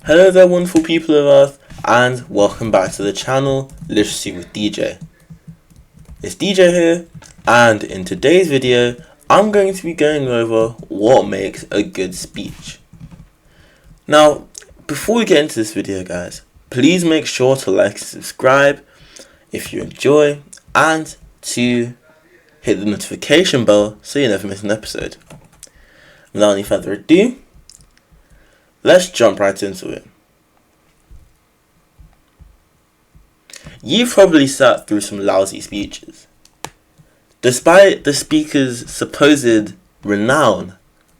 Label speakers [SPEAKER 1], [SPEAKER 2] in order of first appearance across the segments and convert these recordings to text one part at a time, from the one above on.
[SPEAKER 1] Hello there, wonderful people of Earth, and welcome back to the channel Literacy with DJ. It's DJ here, and in today's video, I'm going to be going over what makes a good speech. Now, before we get into this video, guys, please make sure to like and subscribe if you enjoy, and to hit the notification bell so you never miss an episode. Without any further ado, let's jump right into it. You've probably sat through some lousy speeches. Despite the speaker's supposed renown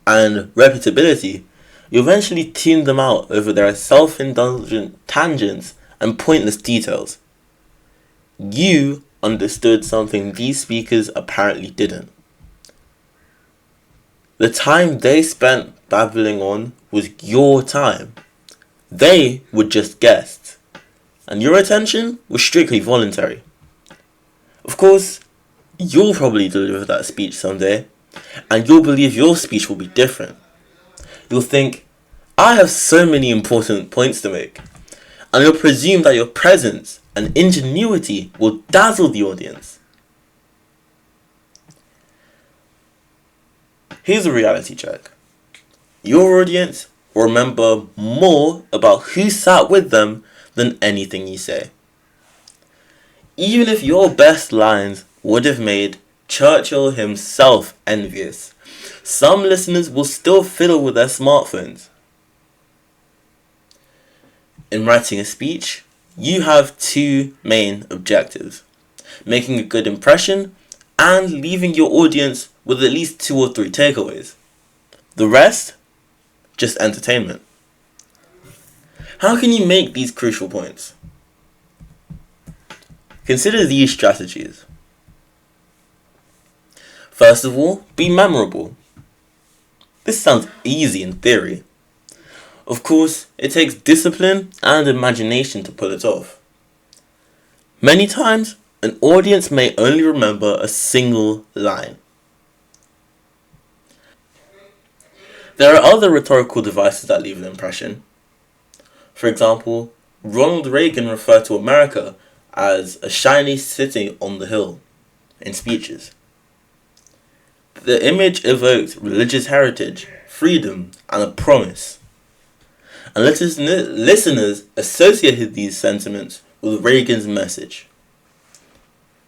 [SPEAKER 1] and reputability, you eventually tune them out over their self-indulgent tangents and pointless details. You understood something these speakers apparently didn't. The time they spent babbling on was your time. They were just guests, and your attention was strictly voluntary. Of course, you'll probably deliver that speech someday, and you'll believe your speech will be different. You'll think, I have so many important points to make, and you'll presume that your presence and ingenuity will dazzle the audience. Here's a reality check. Your audience will remember more about who sat with them than anything you say. Even if your best lines would have made Churchill himself envious, some listeners will still fiddle with their smartphones. In writing a speech, you have two main objectives: making a good impression and leaving your audience with at least 2 or 3 takeaways. The rest, just entertainment. How can you make these crucial points? Consider these strategies. First of all, be memorable. This sounds easy in theory. Of course, it takes discipline and imagination to pull it off. Many times, an audience may only remember a single line. There are other rhetorical devices that leave an impression. For example, Ronald Reagan referred to America as a shiny city on the hill in speeches. The image evoked religious heritage, freedom, and a promise. And listeners associated these sentiments with Reagan's message.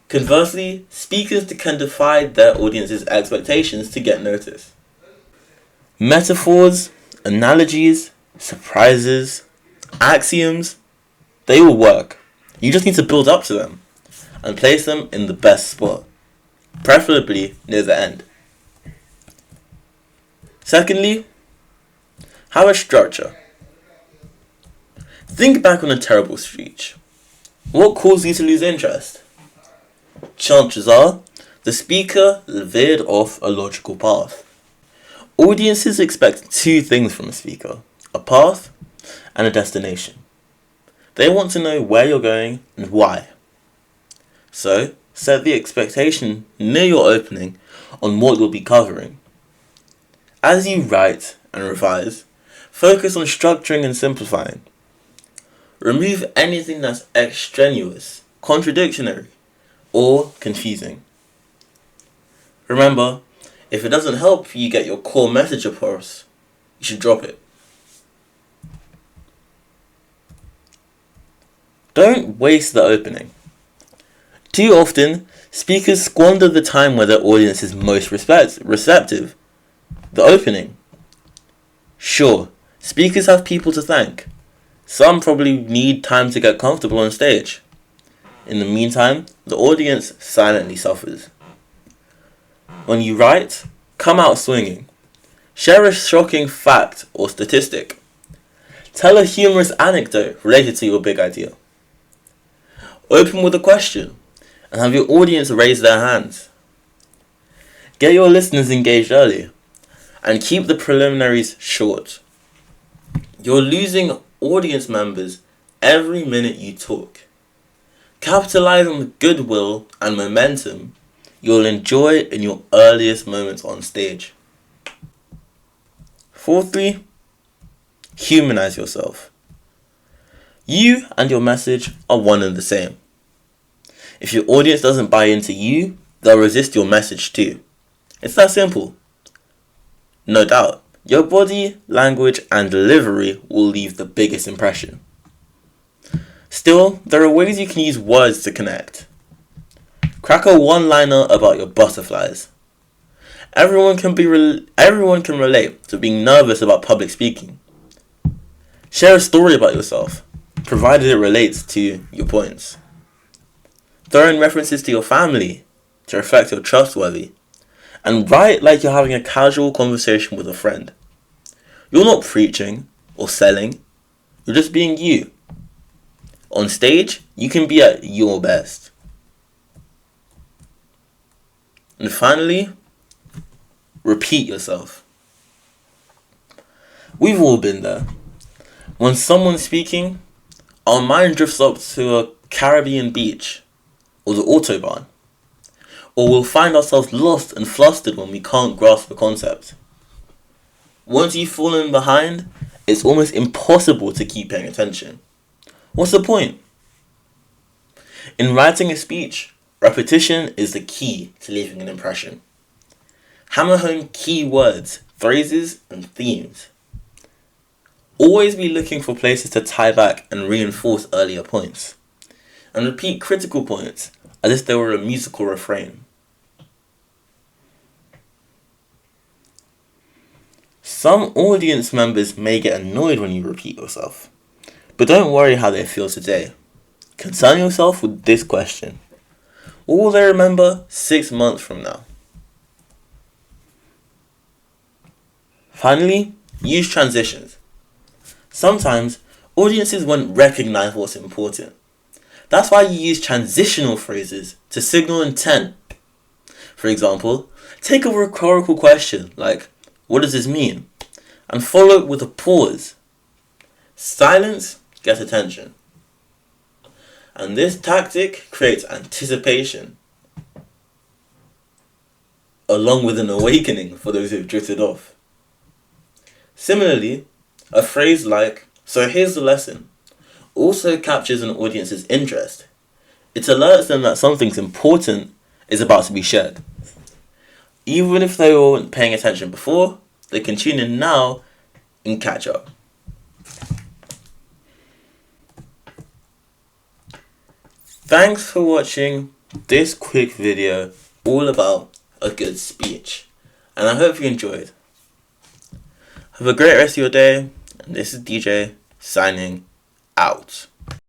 [SPEAKER 1] Conversely, speakers can defy their audience's expectations to get noticed. Metaphors, analogies, surprises, axioms, they all work. You just need to build up to them and place them in the best spot, preferably near the end. Secondly, have a structure. Think back on a terrible speech. What caused you to lose interest? Chances are, the speaker veered off a logical path. Audiences expect 2 things from a speaker: a path and a destination. They want to know where you're going and why. So, set the expectation near your opening on what you'll be covering. As you write and revise, focus on structuring and simplifying. Remove anything that's extraneous, contradictory, or confusing. Remember, if it doesn't help you get your core message across, you should drop it. Don't waste the opening. Too often, speakers squander the time where their audience is most receptive. The opening. Sure, speakers have people to thank. Some probably need time to get comfortable on stage. In the meantime, the audience silently suffers. When you write, come out swinging. Share a shocking fact or statistic. Tell a humorous anecdote related to your big idea. Open with a question and have your audience raise their hands. Get your listeners engaged early and keep the preliminaries short. You're losing audience members every minute you talk. Capitalize on the goodwill and momentum you'll enjoy in your earliest moments on stage. Fourthly, humanize yourself. You and your message are one and the same. If your audience doesn't buy into you, they'll resist your message too. It's that simple. No doubt, your body, language, and delivery will leave the biggest impression. Still, there are ways you can use words to connect. Crack a one-liner about your butterflies. Everyone can relate to being nervous about public speaking. Share a story about yourself, provided it relates to your points. Throw in references to your family to reflect you're trustworthy. And write like you're having a casual conversation with a friend. You're not preaching or selling, you're just being you. On stage, you can be at your best. And finally, repeat yourself. We've all been there. When someone's speaking, our mind drifts up to a Caribbean beach or the Autobahn. Or we'll find ourselves lost and flustered when we can't grasp a concept. Once you've fallen behind, it's almost impossible to keep paying attention. What's the point? In writing a speech, repetition is the key to leaving an impression. Hammer home key words, phrases, and themes. Always be looking for places to tie back and reinforce earlier points. And repeat critical points as if they were a musical refrain. Some audience members may get annoyed when you repeat yourself, but don't worry how they feel today. Concern yourself with this question. What will they remember 6 months from now? Finally, use transitions. Sometimes, audiences won't recognize what's important. That's why you use transitional phrases to signal intent. For example, take a rhetorical question like, "What does this mean?" and follow it with a pause. Silence gets attention. And this tactic creates anticipation, along with an awakening for those who've drifted off. Similarly, a phrase like, "So here's the lesson," also captures an audience's interest. It alerts them that something important is about to be shared. Even if they weren't paying attention before, they can tune in now and catch up. Thanks for watching this quick video all about a good speech, and I hope you enjoyed. Have a great rest of your day, and this is DJ signing out.